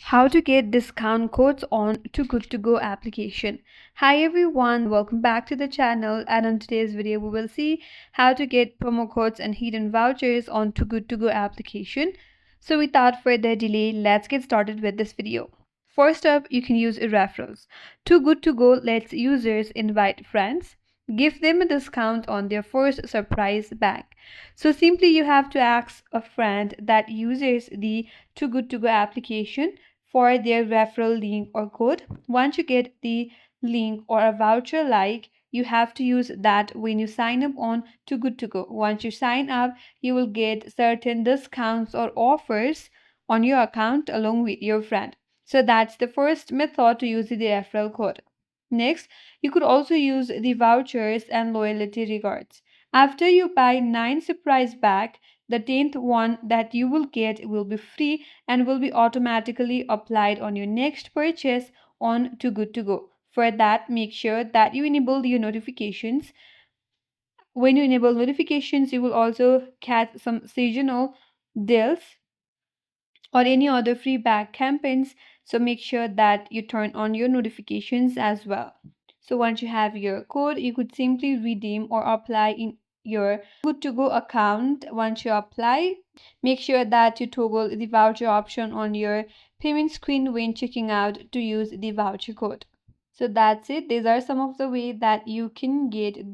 How to get discount codes on Too Good To Go application. Hi everyone, welcome back to the channel, and in today's video we will see how to get promo codes and hidden vouchers on Too Good To Go application. So without further delay, let's get started with this video. First up, you can use referrals. Too Good To Go lets users invite friends, give them a discount on their first surprise bag. So simply you have to ask a friend that uses the Too Good To Go application for their referral link or code. Once you get the link or a voucher, like, you have to use that when you sign up on Too Good To Go. Once you sign up, you will get certain discounts or offers on your account along with your friend. So that's the first method to use the referral code. Next, you could also use the vouchers and loyalty rewards. After you buy 9 surprise bags, the 10th one that you will get will be free and will be automatically applied on your next purchase on Too Good To Go. For that, make sure that you enable your notifications. When you enable notifications, you will also catch some seasonal deals or any other free bag campaigns. So make sure that you turn on your notifications as well. So once you have your code, you could simply redeem or apply in your Good To Go account. Once you apply, make sure that you toggle the voucher option on your payment screen when checking out to use the voucher code. So that's it. These are some of the ways that you can get